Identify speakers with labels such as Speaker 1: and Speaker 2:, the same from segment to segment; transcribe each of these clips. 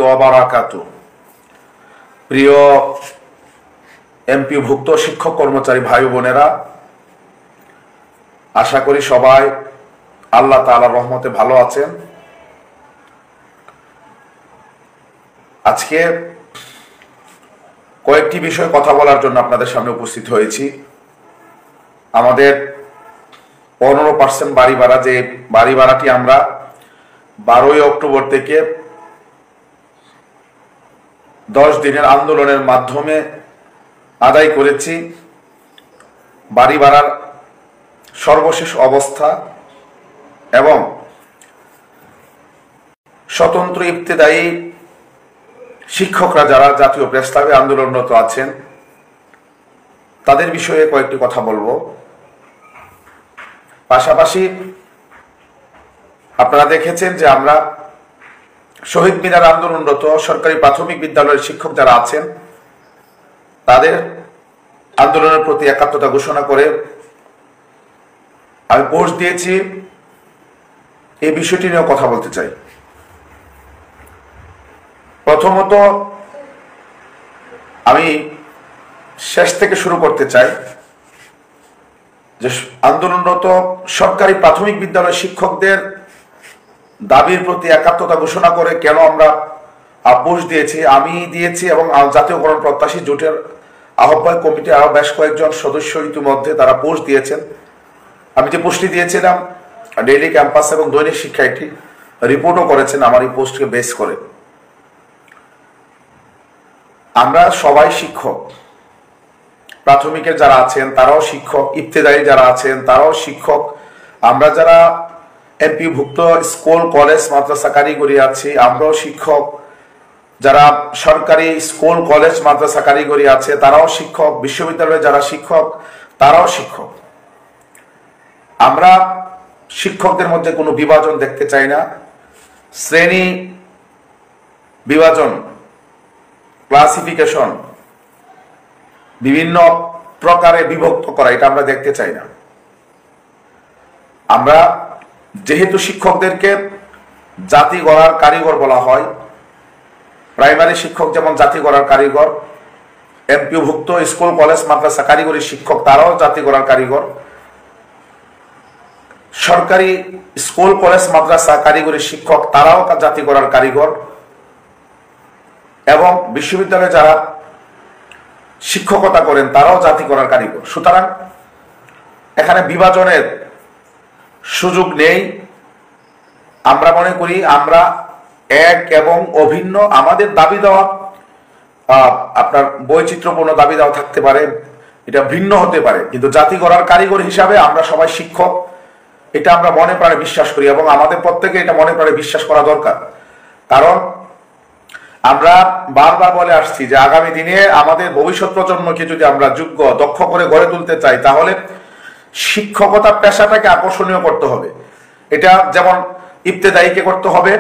Speaker 1: ওয়াবারাকাতু। প্রিয় এমপিভুক্ত শিক্ষক কর্মচারী ভাই বোনেরা, আশা করি সবাই আল্লাহ তাআলার রহমতে ভালো আছেন। আজকে কয়েকটি বিষয়ে কথা বলার জন্য আপনাদের সামনে উপস্থিত হয়েছি। আমাদের 15% বাড়ি ভাড়া, যে বাড়ি ভাড়াটি আমরা 12ই অক্টোবর থেকে 10 দিনের আন্দোলনের মাধ্যমে আদায় করেছি। বাড়ি ভাড়ার সর্বশেষ অবস্থা এবং স্বতন্ত্র ইবতেদায়ী শিক্ষকরা যারা জাতীয় প্রেস ক্লাবে আন্দোলনরত আছেন তাদের বিষয়ে কয়েকটি কথা বলবো। পাশাপাশি আপনারা দেখেছেন যে আমরা শহীদ মিনার আন্দোলনরত সরকারি প্রাথমিক বিদ্যালয়ের শিক্ষক যারা আছেন তাদের আন্দোলনের প্রতি একাত্মতা ঘোষণা করে আমি পোস্ট দিয়েছি। এই বিষয়টি নিয়েও কথা বলতে চাই। প্রথমত আমি শেষ থেকে শুরু করতে চাই যে আন্দোলনরত সরকারি প্রাথমিক বিদ্যালয়ের শিক্ষকদের দাবির প্রতি একাত্মতা ঘোষণা করে কেন আমরা পোস্ট দিয়েছি, আমি দিয়েছি এবং জাতীয়করণ প্রত্যাশী জোটের আহ্বায়ক কমিটির আরো বেশ কয়েকজন সদস্য ইতিমধ্যে তারা পোস্ট দিয়েছেন। আমি যে পোস্টটি দিয়েছিলাম ডেইলি ক্যাম্পাস এবং দৈনিক শিক্ষা একটি রিপোর্টও করেছেন আমার এই পোস্টকে বেস করে। আমরা সবাই শিক্ষক, প্রাথমিকের যারা আছেন তারাও শিক্ষক, ইবতেদায়ী যারা আছেন তারাও শিক্ষক, আমরা যারা এমপিভুক্ত স্কুল কলেজ মাদ্রাসা কারিগরি আছি আমরাও শিক্ষক, যারা সরকারি স্কুল কলেজ মাদ্রাসা কারিগরি আছে তারাও শিক্ষক, বিশ্ববিদ্যালয়ে যারা শিক্ষক তারাও শিক্ষক। আমরা শিক্ষকদের মধ্যে কোনো বিভাজন দেখতে চাই না। শ্রেণী বিভাজন, ক্লাসিফিকেশন, বিভিন্ন প্রকারে বিভক্ত করা, এটা আমরা দেখতে চাই না। আমরা যেহেতু শিক্ষকদেরকে জাতি গড়ার কারিগর বলা হয়, প্রাইমারি শিক্ষক যেমন জাতি গড়ার কারিগর, এমপিভুক্ত স্কুল কলেজ মাদ্রাসা কারিগরি শিক্ষক তারাও জাতি গড়ার কারিগর, সরকারি স্কুল কলেজ মাদ্রাসা কারিগরি শিক্ষক তারাও জাতি গড়ার কারিগর, এবং বিশ্ববিদ্যালয়ে যারা শিক্ষকতা করেন তারাও জাতি গড়ার কারিগর। সুতরাং এখানে বিভাজনের সুযোগ নেই। আমরা মনে করি আমরা এক এবং অভিন্ন। আমাদের দাবি দেওয়া আপনার বৈচিত্র্যপূর্ণ দাবি দেওয়া থাকতে পারে, এটা ভিন্ন হতে পারে, কিন্তু জাতি গড়ার কারিগর হিসাবে আমরা সবাই শিক্ষক, এটা আমরা মনে প্রাণে বিশ্বাস করি এবং আমাদের প্রত্যেকে এটা মনে প্রাণে বিশ্বাস করা দরকার। কারণ আমরা বারবার বলে আসছি যে আগামী দিনে আমাদের ভবিষ্যৎ প্রজন্মকে যদি আমরা যোগ্য দক্ষ করে গড়ে তুলতে চাই তাহলে শিক্ষকতা পেশাটাকে আকর্ষণীয় করতে হবে। এটা যেমন ইবতেদায়ীকে করতে হবে,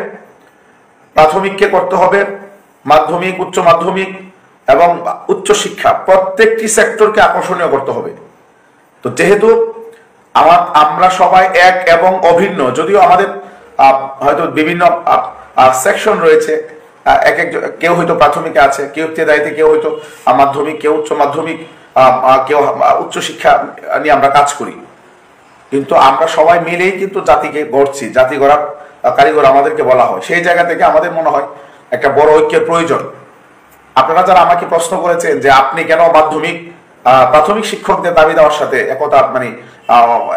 Speaker 1: প্রাথমিককে করতে হবে, মাধ্যমিক, উচ্চ মাধ্যমিক এবং উচ্চ শিক্ষা প্রত্যেকটি সেক্টরকে আকর্ষণীয় করতে হবে। তো যেহেতু আমরা সবাই এক এবং অভিন্ন, যদিও আমাদের হয়তো বিভিন্ন সেকশন রয়েছে, এক এক কেউ হয়তো প্রাথমিকে আছে, কেউ ইবতেদায়ীতে, কেউ হয়তো মাধ্যমিক, কেউ উচ্চ মাধ্যমিক, কেউ উচ্চ শিক্ষা নিয়ে আমরা কাজ করি, কিন্তু আমরা সবাই মিলেই কিন্তু জাতিকে গড়ছি, জাতি গড়ার কারিগর আমাদেরকে বলা হয়। সেই জায়গা থেকে আমাদের মনে হয় একটা বড় ঐক্যের প্রয়োজন। আপনারা যারা আমাকে প্রশ্ন করেছেন যে আপনি কেন প্রাথমিক শিক্ষকদের দাবি দেওয়ার সাথে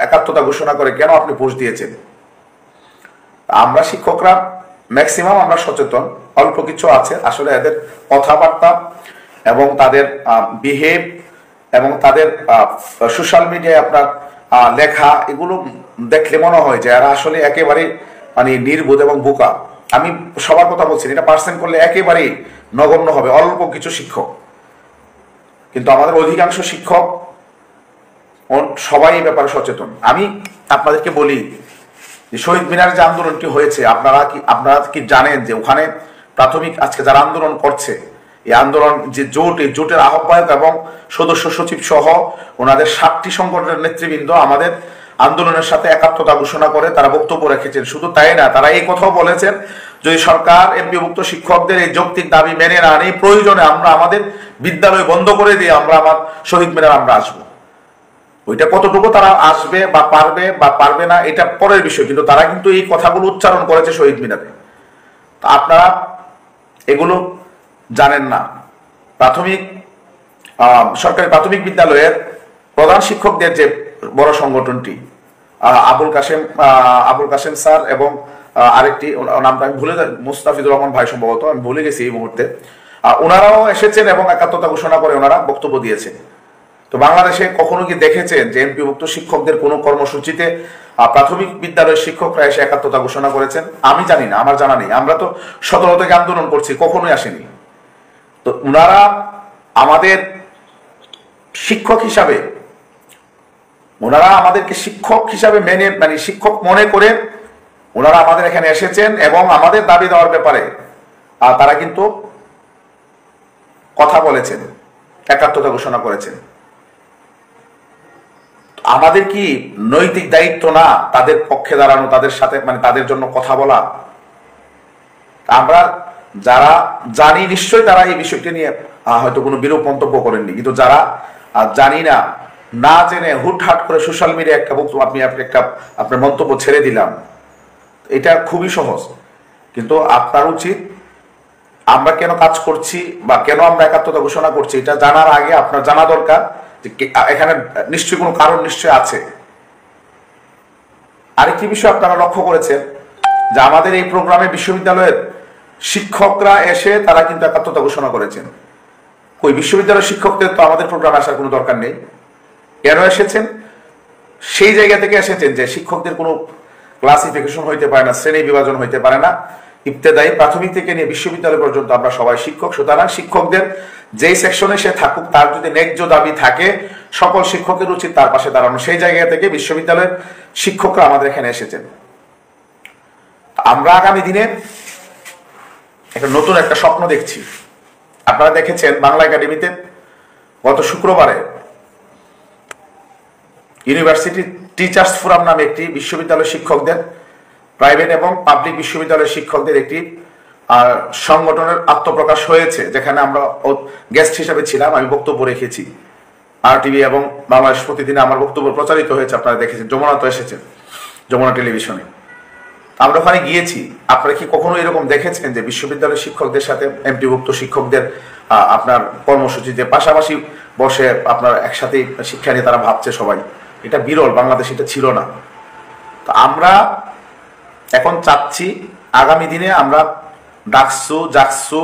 Speaker 1: একাত্মতা ঘোষণা করে কেন আপনি পোস্ট দিয়েছেন, আমরা শিক্ষকরা ম্যাক্সিমাম আমরা সচেতন, অল্প কিছু আছে আসলে এদের কথাবার্তা এবং তাদের বিহেভ এবং তাদের সোশ্যাল মিডিয়ায় আপনার লেখা, এগুলো দেখলে মনে হয় যে এরা আসলে একেবারে নির্বোধ এবং বোকা। আমি সবার কথা বলছি, এটা পার্সেন্ট করলে একেবারেই নগণ্য হবে অল্প কিছু শিক্ষক, কিন্তু আমাদের অধিকাংশ শিক্ষক সবাই এই ব্যাপারে সচেতন। আমি আপনাদেরকে বলি যে শহীদ মিনার যে আন্দোলনটি হয়েছে, আপনারা কি জানেন যে ওখানে প্রাথমিক আজকে যারা আন্দোলন করছে, এই আন্দোলন যে জোট, এই জোটের আহ্বায়ক এবং সদস্য সচিব সহ ওনাদের 7টি সংগঠনের নেতৃবৃন্দ আমাদের আন্দোলনের সাথে একাত্মতা ঘোষণা করে তারা বক্তব্য রেখেছেন। শুধু তাই না, তারা এই কথাও বলেছেন যদি সরকার এমপিভুক্ত শিক্ষকদের এই যৌক্তিক দাবি মেনে না নেয়, প্রয়োজনে আমরা আমাদের বিদ্যালয় বন্ধ করে দিয়ে আমরা আমার শহীদ মিনার আমরা আসবো। ওইটা কতটুকু তারা আসবে বা পারবে না এটা পরের বিষয়, কিন্তু তারা কিন্তু এই কথাগুলো উচ্চারণ করেছে শহীদ মিনারে। তা আপনারা এগুলো জানেন না। সরকারি প্রাথমিক বিদ্যালয়ের প্রধান শিক্ষকদের যে বড় সংগঠনটি, আবুল কাশেম স্যার এবং আরেকটি নামটা আমি ভুলে যাই, মুস্তাফিজুর রহমান ভাই সম্ভবত, আমি ভুলে গেছি এই মুহূর্তে, ওনারাও এসেছেন এবং একাত্মতা ঘোষণা করে ওনারা বক্তব্য দিয়েছেন। তো বাংলাদেশে কখনো কি দেখেছেন যে এমপিভুক্ত শিক্ষকদের কোনো কর্মসূচিতে প্রাথমিক বিদ্যালয়ের শিক্ষকরা এসে একাত্মতা ঘোষণা করেছেন? আমি জানি না, আমার জানা নেই। আমরা তো 17 থেকে আন্দোলন করছি, কখনোই আসেনি। তো ওনারা আমাদের শিক্ষক হিসাবে, ওনারা আমাদেরকে শিক্ষক হিসাবে মানে শিক্ষক মনে করে ওনারা আমাদের এখানে এসেছেন এবং আমাদের দাবি দেওয়ার ব্যাপারে তারা কিন্তু কথা বলেছেন, একাত্মতা ঘোষণা করেছেন। আমাদের কি নৈতিক দায়িত্ব না তাদের পক্ষে দাঁড়ানো, তাদের সাথে মানে তাদের জন্য কথা বলা? আমরা যারা জানি নিশ্চয়ই তারা এই বিষয়টি নিয়ে হয়তো কোনো বিরূপ মন্তব্য করেননি, কিন্তু যারা জানি না, না জেনে হুটহাট করে সোশ্যাল মিডিয়া একটা বক্তব্য আপনার মন্তব্য ছেড়ে দিলাম, এটা খুবই সহজ। কিন্তু আপনার উচিত আমরা কেন কাজ করছি বা কেন আমরা একাত্মতা ঘোষণা করছি এটা জানার আগে আপনার জানা দরকার যে এখানে নিশ্চয়ই কোনো কারণ নিশ্চয়ই আছে। আরেকটি বিষয় আপনারা লক্ষ্য করেছেন যে আমাদের এই প্রোগ্রামে বিশ্ববিদ্যালয়ের শিক্ষকরা এসে তারা কিন্তু একাত্মতা ঘোষণা করেছেন। ওই বিশ্ববিদ্যালয়ের শিক্ষকদের তো আমাদের প্রোগ্রামে আসার কোনো দরকার নেই। কেন এসেছেন? সেই জায়গা থেকে এসেছেন যে শিক্ষকদের কোনো ক্লাসিফিকেশন হইতে পারে না, শ্রেণী বিভাজন হইতে পারে না। ইবতেদায়ী প্রাথমিক থেকে নিয়ে বিশ্ববিদ্যালয় পর্যন্ত আমরা সবাই শিক্ষক। সুতরাং শিক্ষকদের যেই সেকশনে সে থাকুক, তার যদি ন্যায্য দাবি থাকে সকল শিক্ষকের উচিত তার পাশে দাঁড়ানো। সেই জায়গা থেকে বিশ্ববিদ্যালয়ের শিক্ষকরা আমাদের এখানে এসেছেন। আমরা আগামী দিনে নতুন একটা স্বপ্ন দেখছি। আপনারা দেখেছেন বাংলা একাডেমিতে গত শুক্রবারে ইউনিভার্সিটি টিচার্স ফোরাম নামে একটি বিশ্ববিদ্যালয় শিক্ষকদের, প্রাইভেট এবং পাবলিক বিশ্ববিদ্যালয়ের শিক্ষকদের একটি সংগঠনের আত্মপ্রকাশ হয়েছে, যেখানে আমরা গেস্ট হিসেবে ছিলাম। আমি বক্তব্য রেখেছি RTV এবং বাংলাদেশ প্রতিদিনে আমার বক্তব্য প্রচারিত হয়েছে, আপনারা দেখেছেন। যমুনা তো এসেছেন, যমুনা টেলিভিশনে আমরা ওখানে গিয়েছি। আপনারা কি কখনো এরকম দেখেছেন যে বিশ্ববিদ্যালয়ের শিক্ষকদের সাথে এমপিভুক্ত শিক্ষকদের আপনার কর্মসূচিতে পাশাপাশি বসে আপনার একসাথে শিক্ষা নিয়ে তারা ভাবছে সবাই? এটা বিরল, বাংলাদেশ এটা ছিল না। তো আমরা এখন চাচ্ছি আগামী দিনে আমরা ডাকসু, জাকসু,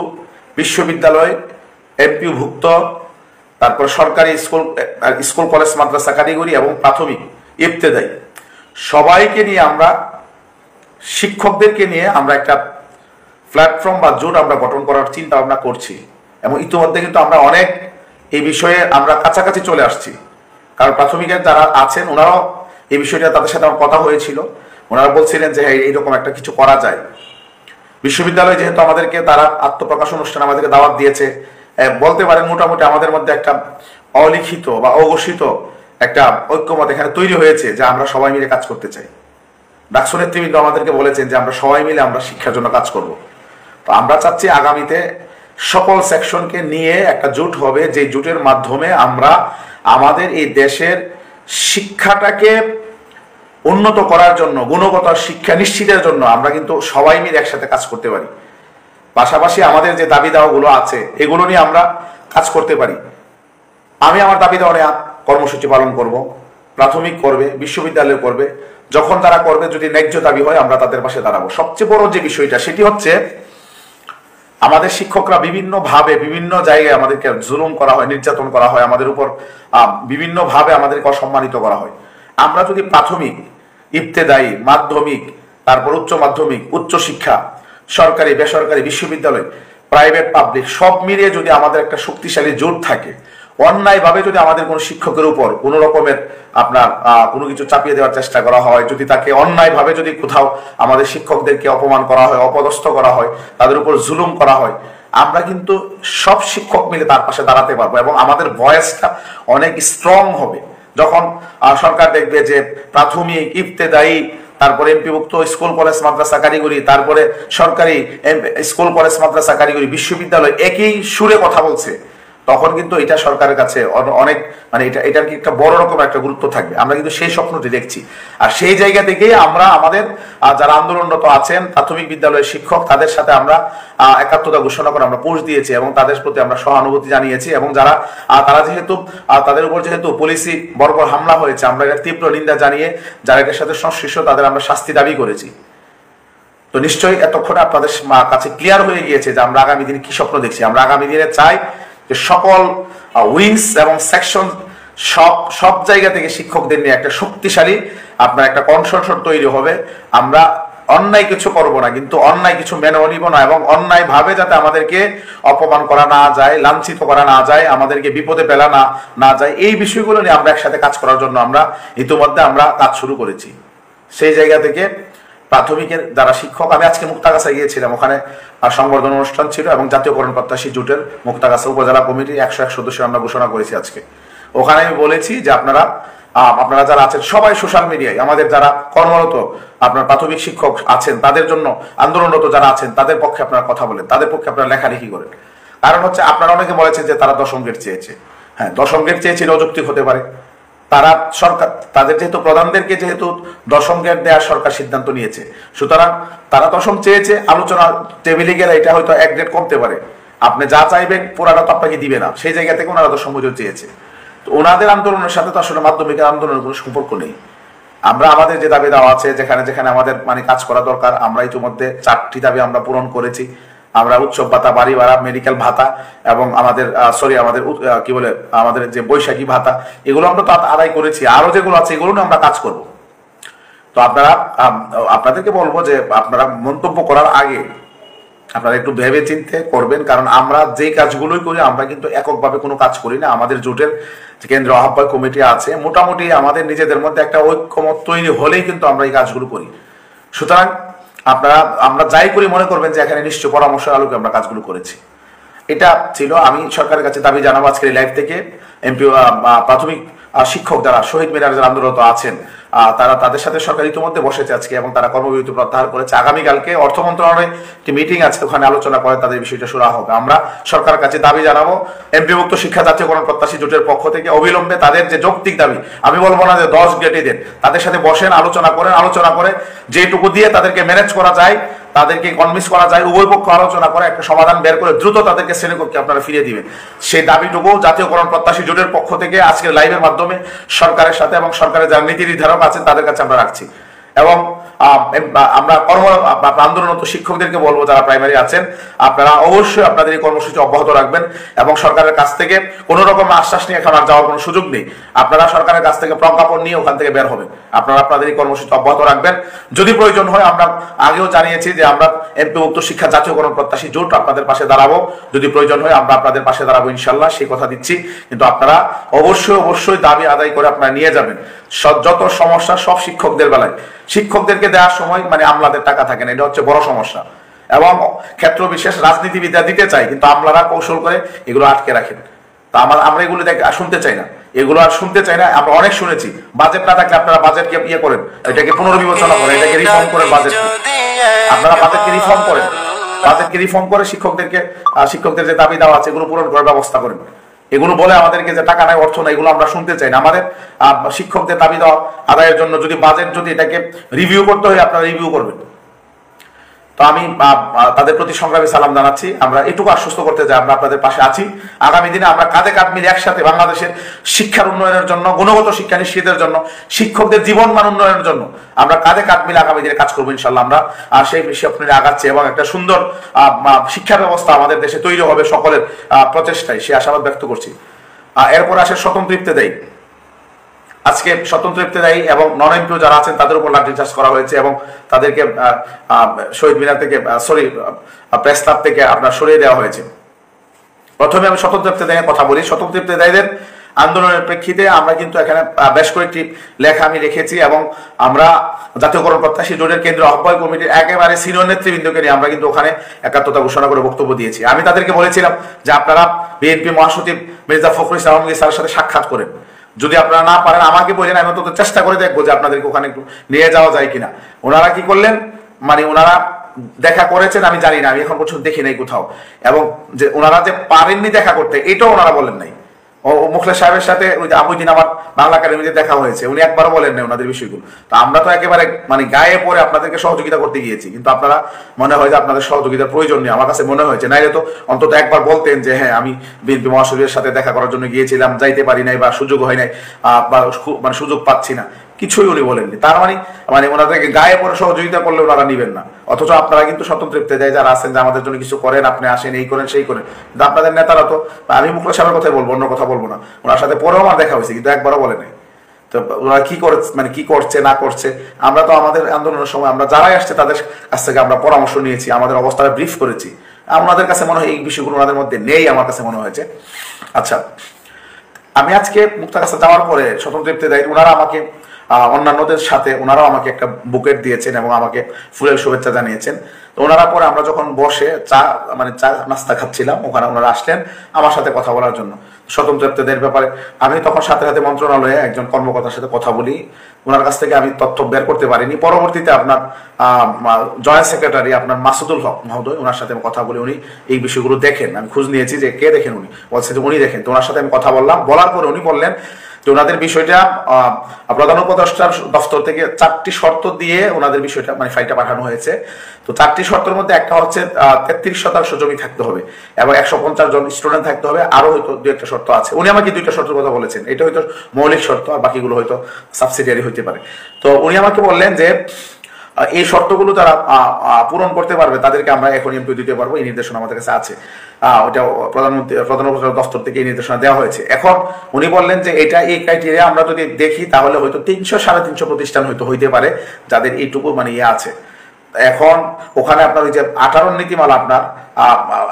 Speaker 1: বিশ্ববিদ্যালয়, এমপিভুক্ত, তারপর সরকারি স্কুল কলেজ মাদ্রাসা ক্যাটেগরি এবং প্রাথমিক ইবতেদায়ী সবাইকে নিয়ে আমরা, শিক্ষকদেরকে নিয়ে আমরা একটা প্ল্যাটফর্ম বা জোট আমরা গঠন করার চিন্তা ভাবনা করছি। এবং ইতিমধ্যে কিন্তু আমরা অনেক এই বিষয়ে আমরা কাছাকাছি চলে আসছি। কারণ প্রাথমিকের যারা আছেন ওনারাও এই বিষয়টা, তাদের সাথে আমার কথা হয়েছিল, ওনারা বলছিলেন যে এইরকম একটা কিছু করা যায়। বিশ্ববিদ্যালয় যেহেতু আমাদেরকে তারা আত্মপ্রকাশ অনুষ্ঠান আমাদেরকে দাওয়াত দিয়েছে, বলতে পারেন মোটামুটি আমাদের মধ্যে একটা অলিখিত বা অঘোষিত একটা ঐক্যমত এখানে তৈরি হয়েছে যে আমরা সবাই মিলে কাজ করতে চাই। ডাকসু নেতৃবৃন্দ আমাদেরকে বলেছেন যে আমরা সবাই মিলে আমরা শিক্ষার জন্য কাজ করব। তো আমরা চাচ্ছি আগামীতে সকল সেকশনকে নিয়ে একটা জোট হবে, যে জোটের মাধ্যমে আমরা আমাদের এই দেশের শিক্ষাটাকে উন্নত করার জন্য, গুণগত শিক্ষা নিশ্চিতের জন্য আমরা কিন্তু সবাই মিলে একসাথে কাজ করতে পারি। পাশাপাশি আমাদের যে দাবি দাওয়াগুলো আছে এগুলো নিয়ে আমরা কাজ করতে পারি। আমি আমার দাবি দেওয়া নিয়ে কর্মসূচি পালন করব, প্রাথমিক করবে, বিশ্ববিদ্যালয় করবে। যখন তারা করবে, যদি ন্যায্য দাবি হয় আমরা তাদের পাশে দাঁড়াবো। সবচেয়ে বড় যে বিষয়টা সেটি হচ্ছে আমাদের শিক্ষকরা বিভিন্নভাবে বিভিন্ন জায়গায় আমাদেরকে জুলুম করা হয়, নির্যাতন করা হয়, আমাদের উপর বিভিন্নভাবে আমাদেরকে অসম্মানিত করা হয়। আমরা যদি প্রাথমিক, ইবতেদায়ী, মাধ্যমিক, তারপর উচ্চ মাধ্যমিক, উচ্চ শিক্ষা, সরকারি বেসরকারি বিশ্ববিদ্যালয়, প্রাইভেট পাবলিক সব মিলিয়ে যদি আমাদের একটা শক্তিশালী জোট থাকে, অন্যায়ভাবে যদি আমাদের কোনো শিক্ষকের উপর কোনো রকমের আপনার কোনো কিছু চাপিয়ে দেওয়ার চেষ্টা করা হয়, যদি তাকে অন্যায়ভাবে যদি কোথাও আমাদের শিক্ষকদেরকে অপমান করা হয়, অপদস্থ করা হয়, তাদের উপর জুলুম করা হয়, আমরা কিন্তু সব শিক্ষক মিলে তার পাশে দাঁড়াতে পারবো এবং আমাদের ভয়েসটা অনেক স্ট্রং হবে। যখন সরকার দেখবে যে প্রাথমিক, ইবতেদায়ী, তারপরে এমপিভুক্ত স্কুল কলেজ মাদ্রাসা কারিগরি, তারপরে সরকারি স্কুল কলেজ মাদ্রাসা কারিগরি বিশ্ববিদ্যালয় একই সুরে কথা বলছে, তখন কিন্তু এটা সরকারের কাছে অনেক মানে এটার কি একটা বড় রকম একটা গুরুত্ব থাকবে। আমরা কিন্তু সেই স্বপ্নটি দেখছি। আর সেই জায়গা থেকে আমরা আমাদের যারা আন্দোলনরত আছেন প্রাথমিক বিদ্যালয়ের শিক্ষক, তাদের সাথে আমরা একাত্মতা ঘোষণা করে আমরা পোস্ট দিয়েছি এবং তাদের প্রতি আমরা সহানুভূতি জানিয়েছি। এবং তারা যেহেতু তাদের উপর যেহেতু পুলিশি বর্বর হামলা হয়েছে, আমরা এটা তীব্র নিন্দা জানিয়ে যারা এটার সাথে সংশ্লিষ্ট তাদের আমরা শাস্তি দাবি করেছি। তো নিশ্চয়ই এতক্ষণে আপনাদের কাছে ক্লিয়ার হয়ে গিয়েছে যে আমরা আগামী দিনে কি স্বপ্ন দেখছি। আমরা আগামী দিনে চাই যে সকল উইংস এবং সেকশন সব জায়গা থেকে শিক্ষকদের নিয়ে একটা শক্তিশালী আপনার একটা কনসেনসাস তৈরি হবে। আমরা অন্যায় কিছু করব না, কিন্তু অন্যায় কিছু মেনেও নিব না, এবং অন্যায় ভাবে যাতে আমাদেরকে অপমান করা না যায়, লাঞ্ছিত করা না যায়, আমাদেরকে বিপদে ফেলা না যায়, এই বিষয়গুলো নিয়ে আমরা একসাথে কাজ করার জন্য আমরা ইতিমধ্যে আমরা কাজ শুরু করেছি। সেই জায়গা থেকে প্রাথমিকের যারা শিক্ষক, আমি আজকে মুক্তাগাছা গিয়েছিলাম, ওখানে সংবর্ধনা অনুষ্ঠান ছিল এবং জাতীয়করণ প্রত্যাশী জোটের মুক্তাগাছা উপজেলা কমিটি 101 সদস্য আমরা ঘোষণা করেছি আজকে। ওখানে আমি বলেছি যে আপনারা যারা আছেন সবাই সোশ্যাল মিডিয়ায় আমাদের যারা কর্মরত আপনার প্রাথমিক শিক্ষক আছেন, তাদের জন্য আন্দোলনরত যারা আছেন, তাদের পক্ষে আপনারা কথা বলেন, তাদের পক্ষে আপনারা লেখালেখি করেন। কারণ হচ্ছে আপনারা অনেকে বলেছেন যে তারা দশম গ্রেড চেয়েছে। হ্যাঁ, দশম গ্রেড চেয়েছে অযৌক্তিক হতে পারে। তারা সরকার তাদের যেহেতু প্রধানদেরকে যেহেতু দশম গ্রেড দেওয়ার সরকার সিদ্ধান্ত নিয়েছে, সুতরাং তারা দশম চেয়েছে, আলোচনা টেবিলে গেলে এটা হয়তো 1 গ্রেড কমতে পারে। আপনি যা চাইবেন পুরাটা তো আপনাকে দিবে না, সেই জায়গা থেকে ওনারা দশম পর্যন্ত চেয়েছে। তো ওনাদের আন্দোলনের সাথে তো আসলে মাধ্যমিকের আন্দোলনের কোনো সম্পর্ক নেই। আমরা আমাদের যে দাবি দেওয়া আছে, যেখানে যেখানে আমাদের মানে কাজ করা দরকার, আমরা ইতিমধ্যে 4টি দাবি আমরা পূরণ করেছি। আমরা উৎসব ভাতা, বাড়ি ভাড়া, মেডিকেল ভাতা এবং আমাদের আমাদের যে বৈশাখী ভাতা, এগুলো আমরা তো আদায় করেছি। আরো যেগুলো আছে এগুলো নিয়ে আমরা কাজ করব। তো আপনাদেরকে বলবো যে আপনারা মন্তব্য করার আগে আপনারা একটু ভেবে চিন্তে করবেন, কারণ আমরা যেই কাজগুলোই করি আমরা কিন্তু এককভাবে কোনো কাজ করি না। আমাদের জোটের কেন্দ্রীয় আহ্বায়ক কমিটি আছে, মোটামুটি আমাদের নিজেদের মধ্যে একটা ঐক্যমত তৈরি হলেই কিন্তু আমরা এই কাজগুলো করি। সুতরাং আমরা যাই করি মনে করবেন যে এখানে নিশ্চয় পরামর্শের আলোকে আমরা কাজগুলো করেছি। এটা ছিল। আমি সরকারের কাছে দাবি জানাবো আজকের লাইভ থেকে এমপি প্রাথমিক শিক্ষক যারা শহীদ মিনার যারা আন্দোলনরত আছেন, তাদের সাথে সরকার ইতিমধ্যে বসেছে আজকে এবং তারা কর্মবিরতি প্রত্যাহার করেছে। আগামীকালকে অর্থ মন্ত্রণালয়ে একটি মিটিং আছে, ওখানে আলোচনা করে তাদের বিষয়টা শুরু হবে। আমরা সরকারের কাছে দাবি জানাবো এমপিভুক্ত শিক্ষা জাতীয়করণ প্রত্যাশী জোটের পক্ষ থেকে অবিলম্বে তাদের যে যৌক্তিক দাবি, আমি বলবো না যে 10 গ্রেডই দেন, তাদের সাথে বসেন, আলোচনা করে যেটুকু দিয়ে তাদেরকে ম্যানেজ করা যায়, তাদেরকে কনভিন্স করা যায়, উভয় পক্ষ আলোচনা করে একটা সমাধান বের করে দ্রুত তাদেরকে শ্রেণীকক্ষে আপনারা ফিরিয়ে দিবেন। সেই দাবিটুকু জাতীয়করণ প্রত্যাশী জোটের পক্ষ থেকে আজকের লাইভের মাধ্যমে সরকারের সাথে এবং সরকারের যারা নীতি নির্ধারক আছেন তাদের কাছে আমরা রাখছি। এবং আমরা আন্দোলনরত শিক্ষকদেরকে বলবো যারা প্রাইমারি আছেন, আপনারা অবশ্যই আপনাদের এই কর্মসূচি অব্যাহত রাখবেন এবং সরকারের কাছ থেকে কোনো রকম আশ্বাস নিয়ে এখন আর যাওয়ার কোনো সুযোগ নেই। আপনারা সরকারের কাছ থেকে প্রজ্ঞাপন নিয়ে ওখান থেকে বের হবেন। আপনারা আপনাদের এই কর্মসূচি অব্যাহত রাখবেন। যদি প্রয়োজন হয়, আমরা আগেও জানিয়েছি যে আমরা এমপিভুক্ত শিক্ষা জাতীয়করণ প্রত্যাশী জোট আপনাদের পাশে দাঁড়াবো। যদি প্রয়োজন হয় আমরা আপনাদের পাশে দাঁড়াবো ইনশাল্লাহ, সেই কথা দিচ্ছি। কিন্তু আপনারা অবশ্যই দাবি আদায় করে আপনারা নিয়ে যাবেন। যত সমস্যা সব শিক্ষকদের বেলায়, শিক্ষকদেরকে দেওয়ার সময় মানে আমলাদের টাকা থাকে না, এটা হচ্ছে বড় সমস্যা। এবং ক্ষেত্র বিশেষ রাজনীতিবিদরা দিতে চাই, কিন্তু আমলারা কৌশল করে এগুলো আটকে রাখেন। তা আমরা এগুলো শুনতে চাই না, এগুলো আর শুনতে চাই না। আমরা অনেক শুনেছি বাজেট না থাকলে আপনারা বাজেটকে ইয়ে করেন, এটাকে পুনর্বিবেচনা করেন, এটাকে রিফর্ম করেন, আপনারা বাজেটকে রিফর্ম করেন, শিক্ষকদের যে দাবি দেওয়া আছে এগুলো পূরণ করার ব্যবস্থা করেন। এগুলো বলে আমাদেরকে যে টাকা নাই, অর্থ নাই, এগুলো আমরা শুনতে চাই না। আমাদের শিক্ষকদের দাবি দেওয়া আদায়ের জন্য যদি বাজেট যদি এটাকে রিভিউ করতে হয় আপনারা রিভিউ করবেন। তো আমি তাদের প্রতি সংগ্রামী সালাম জানাচ্ছি। আমরা এটুকু আশ্বস্ত করতে চাই আমরা আপনাদের পাশে আছি। আগামী দিনে আমরা কাঁধে কাঁধ মিলে একসাথে বাংলাদেশের শিক্ষার উন্নয়নের জন্য, গুণগত শিক্ষা নিশ্চিতের জন্য, শিক্ষকদের জীবন মান উন্নয়নের জন্য আমরা কাঁধে কাঁধ মিলে আগামী দিনে কাজ করবো ইনশাল্লাহ। আমরা সেই বিষয়ে আগাচ্ছি এবং একটা সুন্দর শিক্ষা ব্যবস্থা আমাদের দেশে তৈরি হবে সকলের প্রচেষ্টায়, সে আশাবাদ ব্যক্ত করছি। এরপর আসে স্বতন্ত্র ইফতেদায়ী। আজকে স্বতন্ত্র ইফতেদায়ী এবং নন এমপিও যারা আছেন তাদের উপর লাঠিচার্জ করা হয়েছে এবং তাদেরকে শহীদ মিনার থেকে প্রেস ক্লাব থেকে আপনার সরিয়ে দেওয়া হয়েছে। প্রথমে আমি স্বতন্ত্র ইফতেদায়ীর কথা বলি। স্বতন্ত্র ইফতেদায়ীদের আন্দোলনের প্রেক্ষিতে আমরা কিন্তু এখানে বেশ কয়েকটি লেখা আমি রেখেছি এবং আমরা জাতীয়করণ প্রত্যাশী জোটের কেন্দ্রীয় আহ্বায়ক কমিটির একেবারে সিনিয়র নেতৃবৃন্দকে নিয়ে আমরা কিন্তু ওখানে একাত্মতা ঘোষণা করে বক্তব্য দিয়েছি। আমি তাদেরকে বলেছিলাম যে আপনারা বিএনপি মহাসচিব মির্জা ফখরুল ইসলাম আলমগীর স্যারের সাথে সাক্ষাৎ করেন, যদি আপনারা না পারেন আমাকে বলেন, আমি অন্তত চেষ্টা করে দেখবো যে আপনাদেরকে ওখানে একটু নিয়ে যাওয়া যায় কিনা। ওনারা কি করলেন, মানে ওনারা দেখা করেছেন আমি জানি না, আমি এখন পর্যন্ত দেখি নাই কোথাও, এবং যে ওনারা যে পারেননি দেখা করতে এটাও ওনারা বলেন নাই। ও মুখলেস সাহেবের সাথে ওই দিন আমার বাংলা একাডেমিতে দেখা হয়েছে, উনি একবারও বলেন নাই ওনাদের বিষয়গুলো। তো আমরা তো একেবারে মানে গায়ে পড়ে আপনাদেরকে সহযোগিতা করতে গিয়েছি, কিন্তু আপনারা মনে হয় যে আপনাদের সহযোগিতার প্রয়োজন নেই, আমার কাছে মনে হয়েছে। নাইলে তো অন্তত একবার বলতেন যে হ্যাঁ আমি বিএনপি মহাসচিবের সাথে দেখা করার জন্য গিয়েছিলাম, যাইতে পারি নাই বা সুযোগ হয় নাই বা মানে সুযোগ পাচ্ছি না, কিছুই উনি বলেননি। তার মানে মানে ওনাদেরকে গায়ে পড়ে সহযোগিতা করলে ওনারা নিবেন না, অথচ আপনারা কিন্তু স্বতন্ত্র ইফতেদায়ী যারা আছেন যে আমাদের জন্য কিছু করেন, আপনি আসেন, এই করেন সেই করেন, কিন্তু আপনাদের নেতারা তো, আমি মুখলেস সাহেবের কথাই বলবো, অন্য কথা বলবো না, ওনার সাথে পরেও আমার দেখা হয়েছে কিন্তু একবারও বলে নাই। তো ওরা কি করে, মানে কি করছে না করছে, আমরা তো আমাদের আন্দোলনের সময় আমরা যারাই আসছে তাদের কাছ থেকে আমরা পরামর্শ নিয়েছি, আমাদের অবস্থাটা ব্রিফ করেছি। ওনাদের কাছে মনে হয় এই বিষয়গুলো ওনাদের মধ্যে নেই, আমার কাছে মনে হয়েছে। আচ্ছা, আমি আজকে মুক্তার কাছে যাওয়ার পরে স্বতন্ত্র ইফতেদায়ী ওনারা আমাকে অন্যান্যদের সাথে ওনারাও আমাকে একটা বুকেট দিয়েছেন এবং আমাকে ফুলের শুভেচ্ছা জানিয়েছেন। তো ওনারা পরে আমরা যখন বসে চা নাস্তা খাচ্ছিলাম, ওখানে ওনারা আসলেন আমার সাথে কথা বলার জন্য স্বতন্ত্র ইফতেদায়ীর ব্যাপারে। আমি তখন সাথে সাথে মন্ত্রণালয়ে একজন কর্মকর্তার সাথে কথা বলি, ওনার কাছ থেকে আমি তথ্য বের করতে পারিনি। পরবর্তীতে আপনার জয়েন্ট সেক্রেটারি আপনার মাসুদুল হক মহোদয়, ওনার সাথে আমি কথা বলি, উনি এই বিষয়গুলো দেখেন। আমি খোঁজ নিয়েছি যে কে দেখেন, উনি বলছে যে উনি দেখেন। তো ওনার সাথে আমি কথা বললাম, বলার পরে উনি বললেন যে ওনাদের বিষয়টা প্রধান উপদেষ্টার দফতর থেকে 4টি শর্ত দিয়ে ওনাদের বিষয়টা মানে ফাইলটা পাঠানো হয়েছে। তো 4টি শর্তের মধ্যে একটা হচ্ছে 33% জমি থাকতে হবে এবং 150 জন স্টুডেন্ট থাকতে হবে, আরো হয়তো 2-1টা শর্ত আছে। উনি আমাকে 2টা শর্তের কথা বলেছেন, এটা হয়তো মৌলিক শর্ত আর বাকিগুলো হয়তো সাবসিডিয়ারি হইতে পারে। তো উনি আমাকে বললেন যে এই শর্তগুলো যারা পূরণ করতে পারবে তাদেরকে আমরা এখন এমপি দিতে পারবো, এই নির্দেশনা আমাদের কাছে আছে। ওটা প্রধান উপদেষ্টার দফতর থেকে এই নির্দেশনা দেওয়া হয়েছে। এখন উনি বললেন যে এটা এই ক্রাইটেরিয়া আমরা যদি দেখি তাহলে হয়তো 300-350 প্রতিষ্ঠান হয়তো হইতে পারে যাদের এইটুকু মানে ইয়ে আছে। এখন ওখানে আপনার ওই যে 18 নীতিমালা, আপনার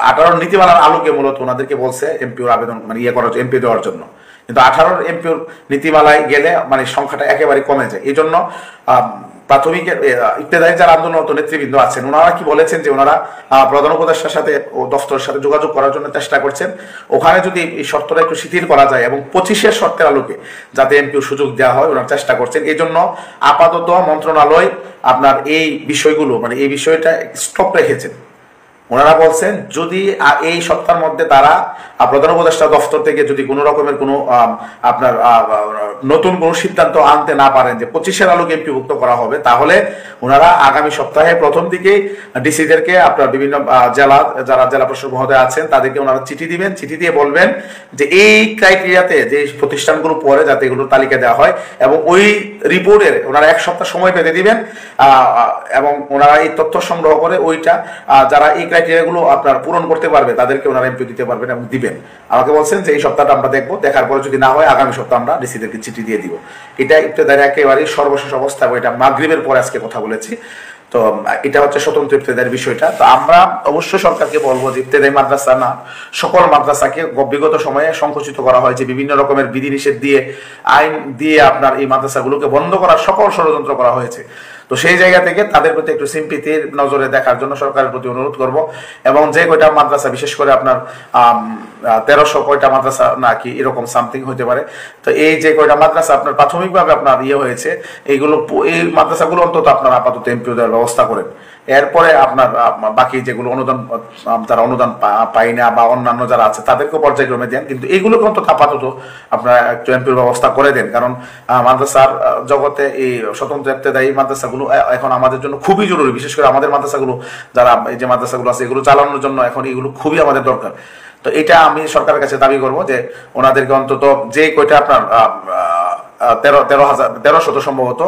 Speaker 1: 18 নীতিমালার আলোকে মূলত ওনাদেরকে বলছে এমপিওর আবেদন মানে ইয়ে করার এমপি দেওয়ার জন্য, কিন্তু 18 এমপিওর নীতিমালায় গেলে মানে সংখ্যাটা একেবারে কমে যায়। এই জন্য প্রাথমিক ইফতেদায়ী যারা আন্দোলনরত নেতৃবৃন্দ আছেন ওনারা কি বলেছেন যে ওনারা প্রধান উপদেষ্টার সাথে ও দফতরের সাথে যোগাযোগ করার জন্য চেষ্টা করছেন, ওখানে যদি এই শর্তটা একটু শিথিল করা যায় এবং 25-এর শর্তের আলোকে যাতে এমপিও সুযোগ দেওয়া হয় ওনারা চেষ্টা করছেন। এই জন্য আপাতত মন্ত্রণালয় আপনার এই বিষয়গুলো মানে এই বিষয়টা স্টপ রেখেছেন। ওনারা বলছেন যদি এই সপ্তাহের মধ্যে তারা প্রধান উপদেষ্টা দফতর থেকে যদি কোনো রকমের কোনো আপনার নতুন কোনো সিদ্ধান্ত আনতে না পারেন যে 25-এর আলোকে এমপিভুক্ত করা হবে, তাহলে ওনারা আগামী সপ্তাহে প্রথম দিকেই ডিসিদেরকে আপনার বিভিন্ন জেলা যারা জেলা প্রশাসক মহোদয় আছেন তাদেরকে ওনারা চিঠি দিবেন, চিঠি দিয়ে বলবেন যে এই ক্রাইটেরিয়াতে যে প্রতিষ্ঠানগুলো পড়ে যাতে এগুলোর তালিকা দেওয়া হয় এবং ওই রিপোর্টের ওনারা 1 সপ্তাহ সময় পেতে দিবেন এবং ওনারা এই তথ্য সংগ্রহ করে ওইটা যারা এই ক্রাইটেরিয়াগুলো আপনার পূরণ করতে পারবে তাদেরকে ওনারা এমপি দিতে পারবেন এবং দিবেন। আমাকে বলছেন যে এই সপ্তাহটা আমরা দেখবো, দেখার পরে যদি না হয় আগামী সপ্তাহ আমরা ডিসিদেরকে চিঠি দিয়ে দিব। এটা ইফতেদায়ী একেবারেই সর্বশেষ অবস্থা, এটা মাগরিবের পরে আজকে কথা বলেছি। তো এটা হচ্ছে স্বতন্ত্র ইফতেদায়ীর বিষয়টা। তো আমরা অবশ্যই সরকারকে বলবো যে ইফতেদায়ী মাদ্রাসা না সকল মাদ্রাসাকে বিগত সময়ে সংকুচিত করা হয়েছে, বিভিন্ন রকমের বিধিনিষেধ দিয়ে আইন দিয়ে আপনার এই মাদ্রাসাগুলোকে বন্ধ করার সকল ষড়যন্ত্র করা হয়েছে। তো সেই জায়গা থেকে তাদের প্রতি একটু সিম্পিতির নজরে দেখার জন্য সরকারের প্রতি অনুরোধ করব এবং যে কয়টা মাদ্রাসা বিশেষ করে আপনার 1300 কয়টা মাদ্রাসা নাকি এরকম সামথিং হতে পারে, তো এই যে কয়টা মাদ্রাসা আপনার প্রাথমিকভাবে আপনার ইয়ে হয়েছে এইগুলো এই মাদ্রাসাগুলো অন্তত আপনার আপাতত এমপিও দেওয়ার ব্যবস্থা করেন। এরপরে আপনার বাকি যেগুলো অনুদান যারা অনুদান পায় না বা অন্যান্য যারা আছে তাদেরকে পর্যায়ক্রমে দেন, কিন্তু এইগুলোকে অন্তত আপাতত আপনারা একটু এমপির ব্যবস্থা করে দেন। কারণ মাদ্রাসার জগতে এই স্বতন্ত্র ইফতেদায়ী মাদ্রাসাগুলো এখন আমাদের জন্য খুবই জরুরি, বিশেষ করে আমাদের মাদ্রাসাগুলো যারা এই যে মাদ্রাসাগুলো আছে এগুলো চালানোর জন্য এখন এগুলো খুবই আমাদের দরকার। তো এটা আমি সরকারের কাছে দাবি করব যে ওনাদেরকে অন্তত যে কয়টা আপনার 1300 সম্ভবত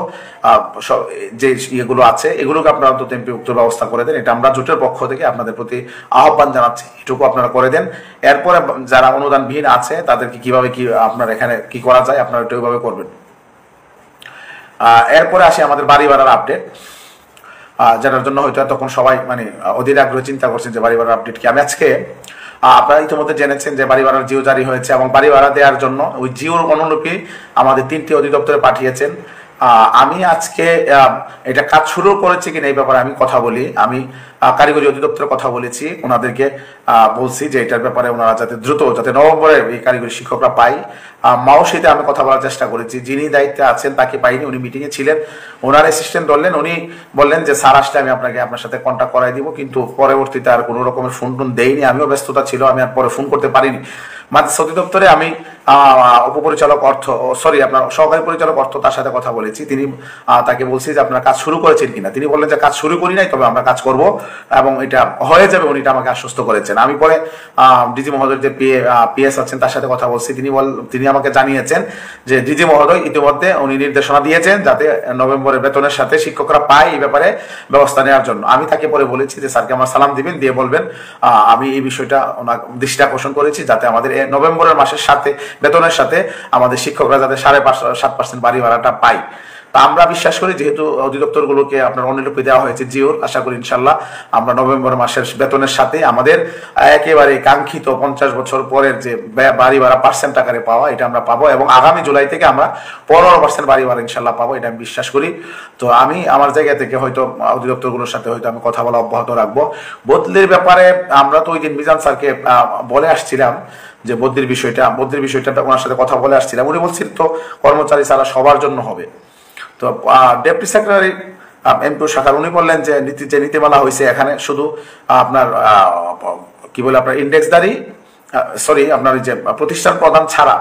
Speaker 1: যে ইয়েগুলো আছে এগুলোকে আপনারা অন্তত এমপিভুক্ত ব্যবস্থা করে দেন। এটা আমরা জোটের পক্ষ থেকে আপনাদের প্রতি আহ্বান জানাচ্ছি, এটুকু আপনারা করে দেন। এরপরে যারা অনুদানবিহীন আছে তাদেরকে কিভাবে কি আপনার এখানে কি করা যায় আপনারা এটা ওইভাবে করবেন। এরপরে আসি আমাদের বাড়ি ভাড়ার আপডেট, যেটার জন্য হয়তো তখন সবাই মানে অধীর আগ্রহে চিন্তা করছেন যে বাড়ি ভাড়ার আপডেট কি। আমি আজকে আপনারা ইতিমধ্যে জেনেছেন যে বাড়ি ভাড়ার জিও জারি হয়েছে এবং বাড়ি ভাড়া দেওয়ার জন্য ওই জিওর অনুলিপি আমাদের 3টি অধিদপ্তরে পাঠিয়েছেন আমি আজকে এটা কাজ শুরু করেছি কিনা এই ব্যাপারে আমি কথা বলি। আমি কারিগরি অধিদপ্তরের কথা বলেছি, ওনাদেরকে বলছি যে এটার ব্যাপারে ওনারা যাতে দ্রুত যাতে নভেম্বরে এই কারিগরি শিক্ষকরা পাই। মাও সাথে আমি কথা বলার চেষ্টা করেছি, যিনি দায়িত্বে আছেন তাকে পাইনি, উনি মিটিংয়ে ছিলেন, ওনার অ্যাসিস্ট্যান্ট ধরলেন, উনি বললেন যে স্যার আসলে আমি আপনার সাথে কন্ট্যাক্ট করাই দিব, কিন্তু পরবর্তীতে আর কোনো রকমের ফোন টোন দেয়নি, আমিও ব্যস্ততা ছিল, আমি আর পরে ফোন করতে পারিনি। মাদ্রাসা অধিদপ্তরে আমি উপপরিচালক আপনার সহকারী পরিচালক অর্থ তার সাথে কথা বলেছি, তিনি তাকে বলছি যে আপনারা কাজ শুরু করেছেন কিনা, তিনি বললেন যে কাজ শুরু করি নাই, তবে আমরা কাজ করব এবং এটা হয়ে যাবে, উনি এটা আমাকে আশ্বস্ত করেছেন। আমি পরে ডিজি মহোদয়ের যে পিএস আছেন তার সাথে কথা বলছি, তিনি আমাকে জানিয়েছেন যে ডিজি মহোদয় ইতিমধ্যে উনি নির্দেশনা দিয়েছেন যাতে নভেম্বরের বেতনের সাথে শিক্ষকরা পায়, এই ব্যাপারে ব্যবস্থা নেওয়ার জন্য। আমি তাকে পরে বলেছি যে স্যারকে আমার সালাম দিবেন, দিয়ে বলবেন আমি এই বিষয়টা ওনার দৃষ্টি আকর্ষণ করেছি যাতে আমাদের নভেম্বরের মাসের সাথে বেতনের সাথে আমাদের শিক্ষকরা যাতে 7.5% বাড়ি ভাড়াটা পায়। তা আমরা বিশ্বাস করি, যেহেতু অধিদপ্তরগুলোকে আপনার অনুলিপি দেওয়া হয়েছে জিওর, আশা করি ইনশাল্লাহ আমরা নভেম্বর মাসের বেতনের সাথে আমাদের একেবারে কাঙ্ক্ষিত 50 বছর পরের যে বাড়ি ভাড়া পার্সেন্ট আকারে পাওয়া, এটা আমরা পাবো এবং আগামী জুলাই থেকে আমরা 15% বাড়ি ভাড়া ইনশাল্লাহ পাবো, এটা আমি বিশ্বাস করি। তো আমি আমার জায়গা থেকে হয়তো অধিদপ্তরগুলোর সাথে হয়তো আমি কথা বলা অব্যাহত রাখবো। বদলির ব্যাপারে আমরা তো ওই দিন মিজান স্যারকে বলে আসছিলাম যে বদলির বিষয়টা ওনার সাথে কথা বলে আসছিলাম, উনি বলছিল তো কর্মচারী ছাড়া সবার জন্য হবে। তো ডেপুটি সেক্রেটারি এমপিও শাখার উনি বললেন যে নীতিমালা হয়েছে এখানে শুধু আপনার কি বলে আপনার ইন্ডেক্সদারি আপনার যে প্রতিষ্ঠান প্রধান ছাড়া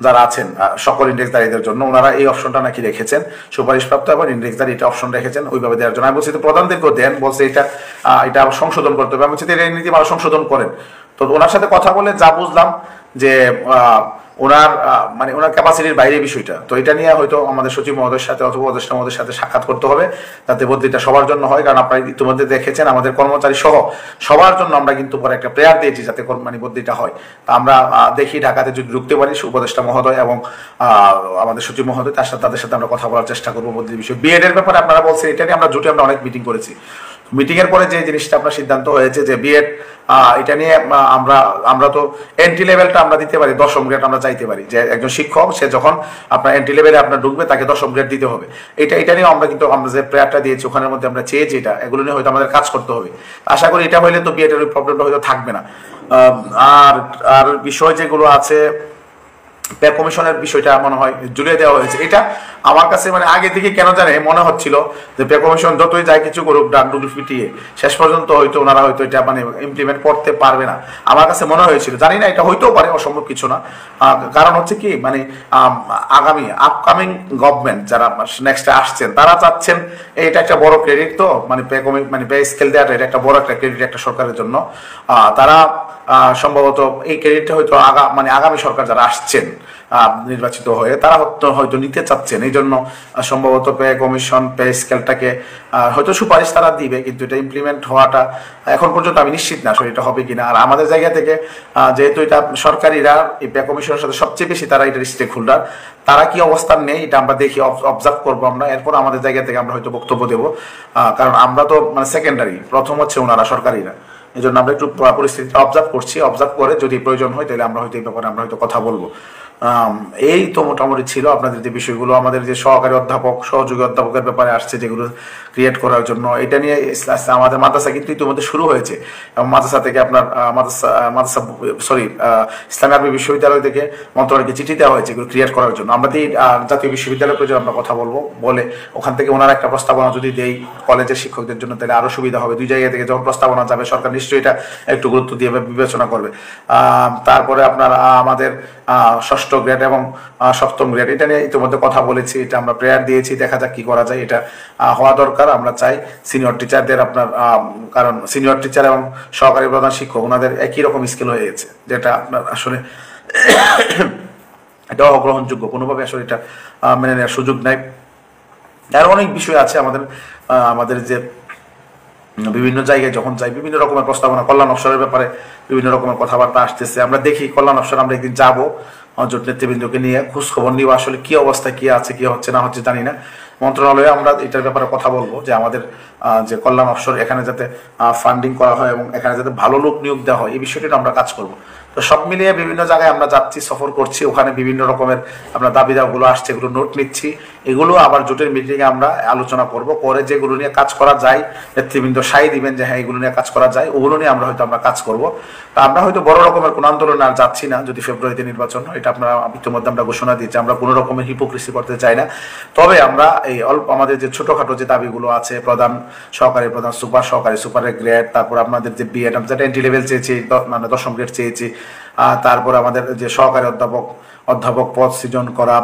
Speaker 1: যারা আছেন সকল ইন্ডেক্সদারীদের জন্য ওনারা এই অপশনটা নাকি রেখেছেন, সুপারিশপ্রাপ্ত এবং ইন্ডেক্সদারি এটা অপশন রেখেছেন ওইভাবে দেওয়ার জন্য। আমি বলছি তো প্রধানদেরকেও দেন, বলছে এটা সংশোধন করতে হবে। আমি বলছি এই নীতিমালা সংশোধন করেন। তো ওনার সাথে কথা বলে যা বুঝলাম যে ওনার ক্যাপাসিটির বাইরে বিষয়টা, তো এটা নিয়ে হয়তো আমাদের সচিব মহোদয়ের সাথে অথবা উপদেষ্টা মহোদয়ের সাথে সাক্ষাৎ করতে হবে যাতে বদলিটা সবার জন্য হয়। কারণ আপনারা ইতিমধ্যে দেখেছেন আমাদের কর্মচারী সহ সবার জন্য আমরা কিন্তু পরে একটা প্রেয়ার দিয়েছি যাতে বদলিটা হয়। তা আমরা দেখি ঢাকাতে যদি ঢুকতে পারি উপদেষ্টা মহোদয় এবং আমাদের সচিব মহোদয় তাদের সাথে আমরা কথা বলার চেষ্টা করবো বদলির বিষয়। বিএড এর ব্যাপারে আপনারা বলছেন, এটা নিয়ে আমরা জুটে অনেক মিটিং করেছি। মিটিং এর পরে যে জিনিসটা আপনার সিদ্ধান্ত হয়েছে যে বিএড এটা নিয়ে আমরা তো এন্ট্রি লেভেলটা আমরা দিতে পারি, 10ম গ্রেড আমরা চাইতে পারি যে একজন শিক্ষক সে যখন আপনার এন্ট্রি লেভেলে আপনার ঢুকবে তাকে 10ম গ্রেড দিতে হবে। এটা নিয়ে আমরা যে প্রেয়ারটা দিয়েছি ওখানের মধ্যে আমরা চেয়েছি এগুলো নিয়ে হয়তো আমাদের কাজ করতে হবে। আশা করি এটা হইলে তো বিএড এর প্রবলেমটা হয়তো থাকবে না। আর বিষয় যেগুলো আছে পে কমিশনের বিষয়টা মনে হয় জুড়ে দেওয়া হয়েছে, এটা আমার কাছে আগে থেকে কেন জানে মনে হচ্ছিল যে পে কমিশন যতই যায় কিছু করুক ডান্ডুল পিটিয়ে শেষ পর্যন্ত হয়তো ওনারা হয়তো এটা ইমপ্লিমেন্ট করতে পারবে না, আমার কাছে মনে হয়েছিল। জানি না, এটা হইতেও পারে, অসম্ভব কিছু না। কারণ হচ্ছে কি আপকামিং গভর্নমেন্ট যারা নেক্সটে আসছেন তারা চাচ্ছেন এটা একটা বড় ক্রেডিট, তো পে স্কেল দেওয়াটা এটা একটা বড় একটা ক্রেডিট একটা সরকারের জন্য। তারা সম্ভবত এই ক্রেডিটটা হয়তো আগামী সরকার যারা আসছেন নির্বাচিত হয়ে তারা হয়তো নিতে চাচ্ছেন, এই জন্য সম্ভবত পে কমিশন পে স্কেলটাকে হয়তো সুপারিশ তারা দিবে, কিন্তু এটা ইমপ্লিমেন্ট হওয়াটা এখন পর্যন্ত আমি নিশ্চিত না আসলে এটা হবে কিনা। আর আমাদের জায়গা থেকে যেহেতু এটা সরকারিরা এই পে কমিশনের সাথে সবচেয়ে বেশি তারা এটা স্টেক হোল্ডার, তারা কি অবস্থান নেই এটা আমরা দেখি, অবজার্ভ করবো আমরা, এরপর আমাদের জায়গা থেকে আমরা হয়তো বক্তব্য দেবো। কারণ আমরা তো সেকেন্ডারি, প্রথম হচ্ছে ওনারা সরকারিরা, এই জন্য আমরা একটু পরিস্থিতিটা অবজার্ভ করছি। অবজার্ভ করে যদি প্রয়োজন হয় তাহলে আমরা হয়তো এই ব্যাপারে আমরা হয়তো কথা বলবো। এই তো মোটামুটি ছিল আপনাদের যে বিষয়গুলো। আমাদের যে সহকারী অধ্যাপক সহযোগী অধ্যাপকের ব্যাপারে আসছে যেগুলো ক্রিয়েট করার জন্য, এটা নিয়ে আমাদের মাদ্রাসা কিন্তু ইতিমধ্যে শুরু হয়েছে এবং মাদ্রাসা থেকে আপনার ইসলামী আরবি বিশ্ববিদ্যালয় থেকে মন্ত্রণালয়কে চিঠি দেওয়া হয়েছে এগুলো ক্রিয়েট করার জন্য। আমরা জাতীয় বিশ্ববিদ্যালয় পর্যন্ত আমরা কথা বলবো, বলে ওখান থেকে ওনারা একটা প্রস্তাবনা যদি দেই কলেজের শিক্ষকদের জন্য তাহলে আরো সুবিধা হবে। দুই জায়গা থেকে যখন প্রস্তাবনা যাবে সরকার নিশ্চয়ই এটা একটু গুরুত্ব দিয়ে বিবেচনা করবে। তারপরে আপনার আমাদের 6ষ্ঠ গ্রেড এবং 7ম গ্রেড এটা নিয়ে ইতিমধ্যে কথা বলেছি, এটা আমরা প্রেয়ার দিয়েছি, দেখা যাক কি করা যায়। এটা হওয়া দরকার। আমরা চাই সিনিয়র টিচারদের কারণ সিনিয়র টিচার এবং সহকারী প্রধান শিক্ষক ওনাদের একই রকম স্কেল হয়ে গেছে, যেটা আপনার আসলে এটা অগ্রহণযোগ্য, কোনোভাবে আসলে এটা মেনে নেওয়ার সুযোগ নাই। আর অনেক বিষয় আছে আমাদের যে বিভিন্ন জায়গায় যখন যাই বিভিন্ন রকমের প্রস্তাবনা, কল্যাণ অফসরের ব্যাপারে বিভিন্ন রকমের কথাবার্তা আসতেছে। আমরা দেখি কল্যাণ অফসর আমরা একদিন যাবো জোট নেতৃবৃন্দকে নিয়ে খোঁজ খবর নিব, আসলে কি অবস্থা কি আছে কি হচ্ছে না হচ্ছে জানি না। মন্ত্রণালয়ে আমরা এটার ব্যাপারে কথা বলবো যে আমাদের যে কল্যাণ অফশোর এখানে যাতে ফান্ডিং করা হয় এবং এখানে যাতে ভালো লোক নিয়োগ দেওয়া হয় এই বিষয়টি আমরা কাজ করব। তো সব মিলিয়ে বিভিন্ন জায়গায় আমরা যাচ্ছি, সফর করছি, ওখানে বিভিন্ন রকমের আপনার দাবি দাওয়াগুলো আসছে, এগুলো নোট নিচ্ছি, এগুলো আবার জোটের মিটিংয়ে আমরা আলোচনা করব, করে যেগুলো নিয়ে কাজ করা যায় নেতৃবৃন্দ সাই দিবেন যে হ্যাঁ এগুলো নিয়ে কাজ করা যায়, ওগুলো নিয়ে আমরা হয়তো কাজ করব। তা আমরা হয়তো বড় রকমের কোনো আন্দোলন আর যাচ্ছি না যদি ফেব্রুয়ারিতে নির্বাচন হয়, এটা আপনারা ইতিমধ্যে আমরা ঘোষণা দিচ্ছি, আমরা কোনো রকমের হিপোক্রেসি করতে চাই না। তবে আমরা এই অল্প আমাদের যে ছোটখাটো যে দাবিগুলো আছে, প্রধান, সহকারী প্রধান, সুপার সহকারী, সুপারের গ্রেড, তারপর আপনাদের যে বিএড যেটা এন্ট্রি লেভেল চেয়েছি, মানে 10ম গ্রেড চেয়েছি, তারপর আমাদের যে সহকারী অধ্যাপক পদ সৃজন করা,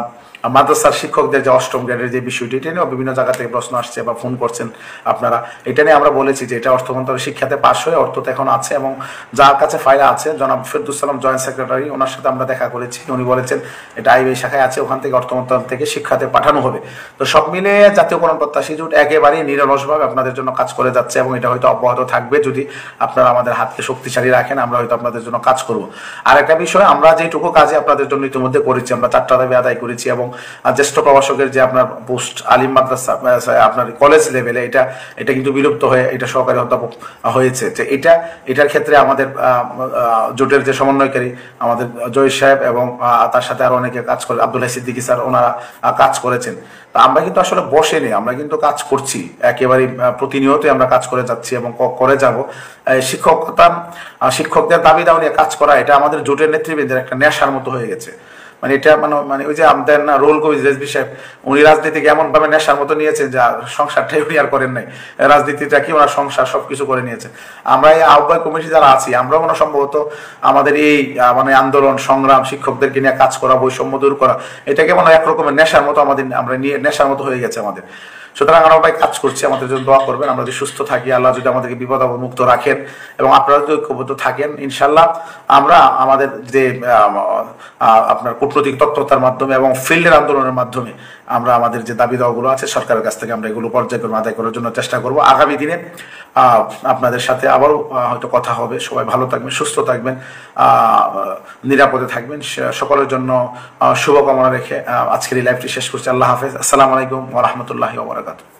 Speaker 1: মাদ্রাসার শিক্ষকদের যে 8ম গ্রেডের যে বিষয়টি, এটা নিয়েও বিভিন্ন জায়গা থেকে প্রশ্ন আসছে বা ফোন করছেন আপনারা। এটা নিয়ে আমরা বলেছি যে এটা অর্থ মন্ত্রণালয়ের শিক্ষাতে পাশ হয়ে অর্থ তো এখন আছে, এবং যার কাছে ফাইল আছে জনাব ফেরদৌস সালাম জয়েন্ট সেক্রেটারি, ওনার সাথে আমরা দেখা করেছি, উনি বলেছেন এটা আইবিআই শাখায় আছে, ওখান থেকে অর্থ মন্ত্রণালয় থেকে শিক্ষাতে পাঠানো হবে। তো সব মিলে জাতীয়করণ প্রত্যাশী জোট একেবারেই নিরলসভাবে আপনাদের জন্য কাজ করে যাচ্ছে, এবং এটা হয়তো অব্যাহত থাকবে যদি আপনারা আমাদের হাতকে শক্তিশালী রাখেন, আমরা হয়তো আপনাদের জন্য কাজ করব। আর একটা বিষয়, আমরা যেটুকু কাজে আপনাদের জন্য ইতিমধ্যে করেছি, আমরা 4টা দাবি আদায় করেছি, এবং জ্যেষ্ঠ প্রভাষকের যে আপনার পোস্ট আলিম মাদ্রাসা আপনার কলেজ লেভেলে এটা কিন্তু বিলুপ্ত হয়ে এটা সহকারী অধ্যাপক হয়েছে। যে এটার ক্ষেত্রে আমাদের জোটের যে সমন্বয়কারী আমাদের জয় সাহেব এবং তার সাথে আরো অনেকে কাজ করে, আব্দুল্লাহ সিদ্দিকী স্যার, ওনারা কাজ করেছেন। তা আমরা কিন্তু আসলে বসেনি, আমরা কিন্তু কাজ করছি, একেবারে প্রতিনিয়তই আমরা কাজ করে যাচ্ছি এবং করে যাব। শিক্ষকদের দাবি দাও নিয়ে কাজ করা, এটা আমাদের জোটের নেতৃবৃন্দের একটা নেশার মতো হয়ে গেছে। মানে এটা মানে ওই যে আমাদের না রোল কবি রেজভি সাহেব, উনি রাজনীতিকে এমন ভাবে নেশার মতো নিয়েছেন যে সংসারটাই উনি আর করেন নাই, রাজনীতিটা কি ওনার সংসার সবকিছু করে নিয়েছে। আমরা এই আহ্বায়ক কমিটি যারা আছি, আমরাও মনে সম্ভবত আমাদের এই মানে আন্দোলন সংগ্রাম, শিক্ষকদেরকে নিয়ে কাজ করা, বৈষম্য দূর করা, এটাকে মনে হয় একরকমের নেশার মতো আমরা নিয়ে নেশার মতো হয়ে গেছে আমাদের। সুতরাং আমরা ভাই কাজ করছি, আমাদের জন্য দোয়া করবেন, আমরা যদি সুস্থ থাকি, আল্লাহ যদি আমাদেরকে বিপদ আপদ মুক্ত রাখেন এবং আপনারা যদি ঐক্যবদ্ধ থাকেন, ইনশাল্লাহ আমরা আমাদের যে আপনার কূটনৈতিক তৎপরতার মাধ্যমে এবং ফিল্ডের আন্দোলনের মাধ্যমে আমরা আমাদের যে দাবি দাওয়াগুলো আছে সরকারের কাছ থেকে আমরা এগুলো পর্যায়ক্রমে আদায় করার জন্য চেষ্টা করব। আগামী দিনে আপনাদের সাথে আবারও হয়তো কথা হবে। সবাই ভালো থাকবেন, সুস্থ থাকবেন, নিরাপদে থাকবেন, সকলের জন্য শুভকামনা রেখে আজকের এই লাইভটি শেষ করছি। আল্লাহ হাফেজ, আসসালামু আলাইকুম ওয়া রাহমাতুল্লাহি ওয়া বারাকাতুহু।